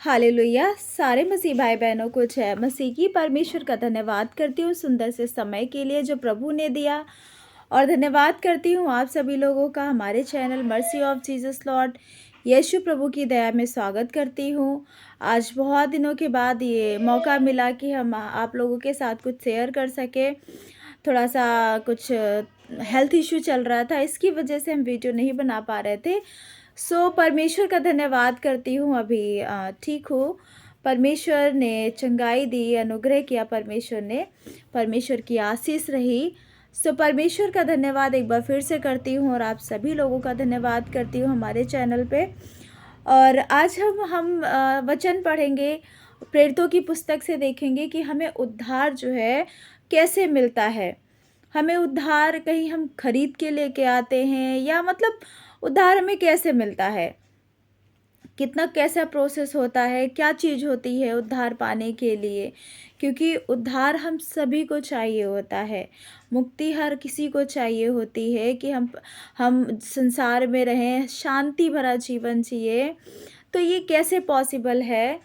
Hallelujah. सारे मसीह भाई बहनों को जय मसीह की। परमेश्वर का धन्यवाद करती हूँ सुंदर से समय के लिए जो प्रभु ने दिया, और धन्यवाद करती हूँ आप सभी लोगों का हमारे channel mercy of Jesus Lord Yeshu प्रभु की दया में स्वागत करती हूँ। आज बहुत दिनों के बाद ये मौका मिला कि हम आप लोगों के साथ कुछ शेयर कर सके। थोड़ा सा कुछ हेल्थ इश्यू चल रहा था, इसकी वजह से हम वीडियो नहीं बना पा रहे थे। परमेश्वर का धन्यवाद करती हूँ, अभी ठीक हूँ। परमेश्वर ने चंगाई दी, अनुग्रह किया परमेश्वर ने, परमेश्वर की आशीष रही। परमेश्वर का धन्यवाद एक बार फिर से करती हूँ, और आप सभी लोगों का धन्यवाद करती हूँ हमारे चैनल पे। और आज हम वचन पढ़ेंगे, प्रेरितों की पुस्तक से देखेंगे कि हमें उद्धार जो है कैसे मिलता है। हमें उद्धार कहीं हम खरीद के लेके आते हैं, या मतलब उद्धार हमें कैसे मिलता है, कितना कैसा प्रोसेस होता है, क्या चीज़ होती है उद्धार पाने के लिए। क्योंकि उद्धार हम सभी को चाहिए होता है, मुक्ति हर किसी को चाहिए होती है कि हम संसार में रहें, शांति भरा जीवन जिए। तो ये कैसे पॉसिबल है,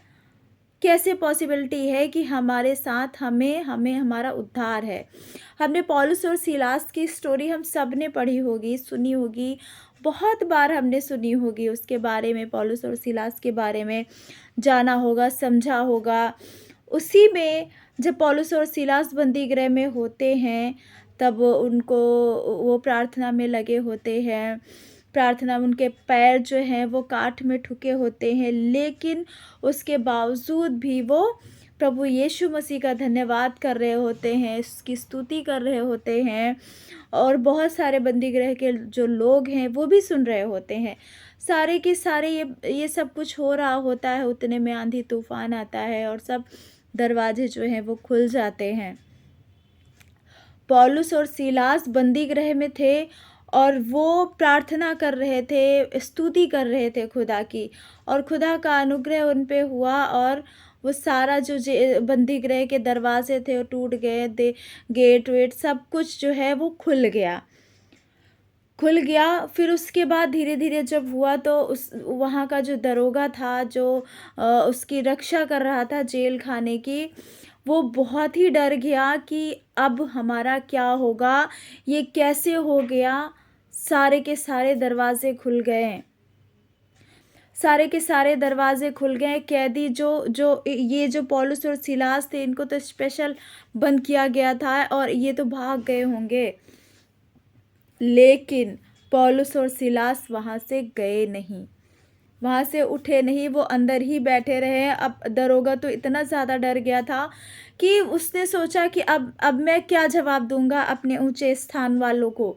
कैसे पॉसिबिलिटी है कि हमारे साथ हमें हमें हमारा उद्धार है। हमने पौलुस और सीलास की स्टोरी हम सब ने पढ़ी होगी, सुनी होगी, बहुत बार हमने सुनी होगी उसके बारे में, पौलुस और सीलास के बारे में जाना होगा, समझा होगा। उसी में जब पौलुस और सीलास बंदी गृह में होते हैं, तब उनको वो प्रार्थना में लगे होते हैं। प्रार्थना में उनके पैर जो हैं वो काठ में ठुके होते हैं, लेकिन उसके बावजूद भी वो प्रभु यीशु मसीह का धन्यवाद कर रहे होते हैं, उसकी स्तुति कर रहे होते हैं। और बहुत सारे बंदी गृह के जो लोग हैं वो भी सुन रहे होते हैं। सारे के सारे ये सब कुछ हो रहा होता है, उतने में आंधी तूफान आता है और सब दरवाजे जो हैं वो खुल जाते हैं। पौलुस और सीलास बंदी गृह में थे और वो प्रार्थना कर रहे थे, स्तुति कर रहे थे खुदा की, और खुदा का अनुग्रह उन पे हुआ, और वो सारा जो बंदी गृह के दरवाजे थे वो टूट गए, गेट वेट सब कुछ जो है वो खुल गया। फिर उसके बाद धीरे धीरे जब हुआ तो उस वहाँ का जो दरोगा था, जो उसकी रक्षा कर रहा था जेल खाने की, वो बहुत ही डर गया कि अब हमारा क्या होगा, ये कैसे हो गया। सारे के सारे दरवाजे खुल गए, सारे के सारे दरवाजे खुल गए। कैदी जो पौलुस और सीलास थे, इनको तो स्पेशल बंद किया गया था और ये तो भाग गए होंगे, लेकिन पौलुस और सीलास वहाँ से गए नहीं, वहाँ से उठे नहीं, वो अंदर ही बैठे रहे। अब दरोगा तो इतना ज़्यादा डर गया था कि उसने सोचा कि अब मैं क्या जवाब दूंगा अपने ऊंचे स्थान वालों को,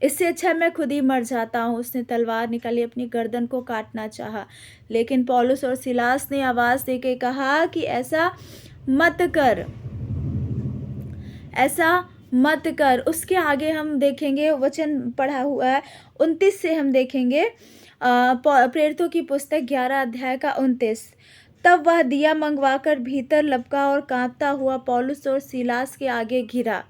इससे अच्छा मैं खुद ही मर जाता हूँ। उसने तलवार निकाली, अपनी गर्दन को काटना चाहा, लेकिन पौलुस और सीलास ने आवाज़ दे के कहा कि ऐसा मत कर, ऐसा मत कर। उसके आगे हम देखेंगे, वचन पढ़ा हुआ है 29 से हम देखेंगे, प्रेरितों की पुस्तक 11 अध्याय का 29। तब वह दिया मंगवाकर भीतर लपका और कांपता हुआ पौलुस और सीलास के आगे घिरा।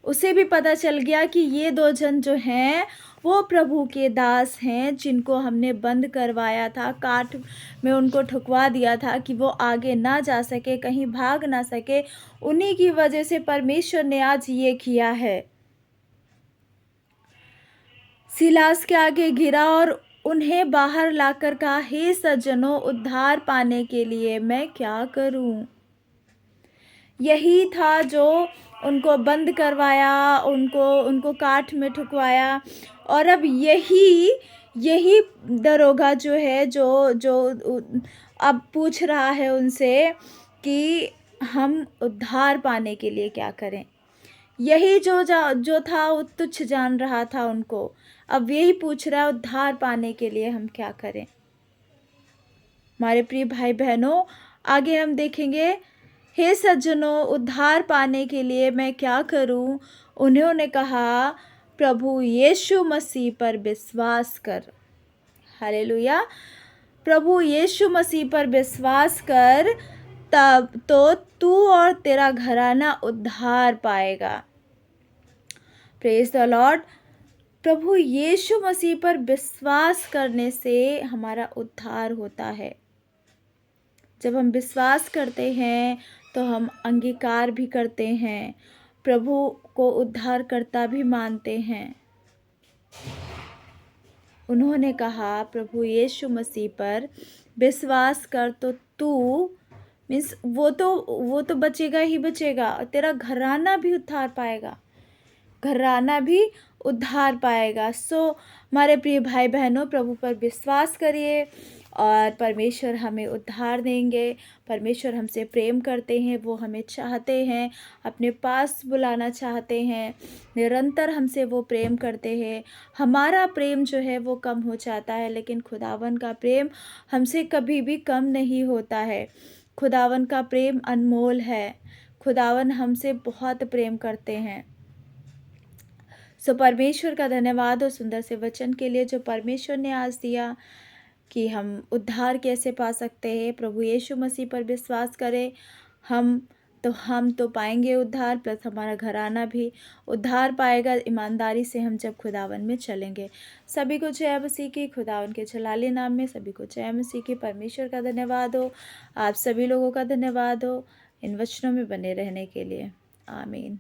उसे भी पता चल गया कि ये दो जन जो हैं वो प्रभु के दास हैं, जिनको हमने बंद करवाया था, काठ में उनको ठुकवा दिया था कि वो आगे ना जा सके, कहीं भाग ना सके। उन्हीं की वजह से परमेश्वर ने आज ये किया है। सीलास के आगे घिरा और उन्हें बाहर लाकर कहा, हे सज्जनों, उद्धार पाने के लिए मैं क्या करूं। यही था जो उनको बंद करवाया, उनको काठ में ठुकवाया। और अब यही दरोगा जो है, जो जो अब पूछ रहा है उनसे कि हम उद्धार पाने के लिए क्या करें। यही जो था वो तुच्छ जान रहा था उनको, अब यही पूछ रहा है उद्धार पाने के लिए हम क्या करें। हमारे प्रिय भाई बहनों, आगे हम देखेंगे, हे सज्जनों, उद्धार पाने के लिए मैं क्या करूं। उन्होंने कहा, प्रभु यीशु मसीह पर विश्वास कर। हालेलुया। प्रभु यीशु मसीह पर विश्वास कर, तब तो तू और तेरा घराना उद्धार पाएगा। Praise the Lord. प्रभु यीशु मसीह पर विश्वास करने से हमारा उद्धार होता है। जब हम विश्वास करते हैं तो हम अंगीकार भी करते हैं, प्रभु को उद्धारकर्ता भी मानते हैं। उन्होंने कहा प्रभु यीशु मसीह पर विश्वास कर तो तू मीन्स वो तो बचेगा ही बचेगा, तेरा घराना भी उद्धार पाएगा, घराना भी उद्धार पाएगा। हमारे प्रिय भाई बहनों, प्रभु पर विश्वास करिए और परमेश्वर हमें उद्धार देंगे। परमेश्वर हमसे प्रेम करते हैं, वो हमें चाहते हैं, अपने पास बुलाना चाहते हैं, निरंतर हमसे वो प्रेम करते हैं। हमारा प्रेम जो है वो कम हो जाता है, लेकिन खुदावन का प्रेम हमसे कभी भी कम नहीं होता है। खुदावन का प्रेम अनमोल है, खुदावन हमसे बहुत प्रेम करते हैं। परमेश्वर का धन्यवाद हो सुंदर से वचन के लिए जो परमेश्वर ने आज दिया कि हम उद्धार कैसे पा सकते हैं। प्रभु यीशु मसीह पर विश्वास करें, हम तो पाएंगे उद्धार, प्लस हमारा घराना भी उद्धार पाएगा ईमानदारी से हम जब खुदावन में चलेंगे। सभी को जय मसीह की, खुदावन के जलाली नाम में सभी को जय मसीह की। परमेश्वर का धन्यवाद हो, आप सभी लोगों का धन्यवाद हो इन वचनों में बने रहने के लिए। आमीन।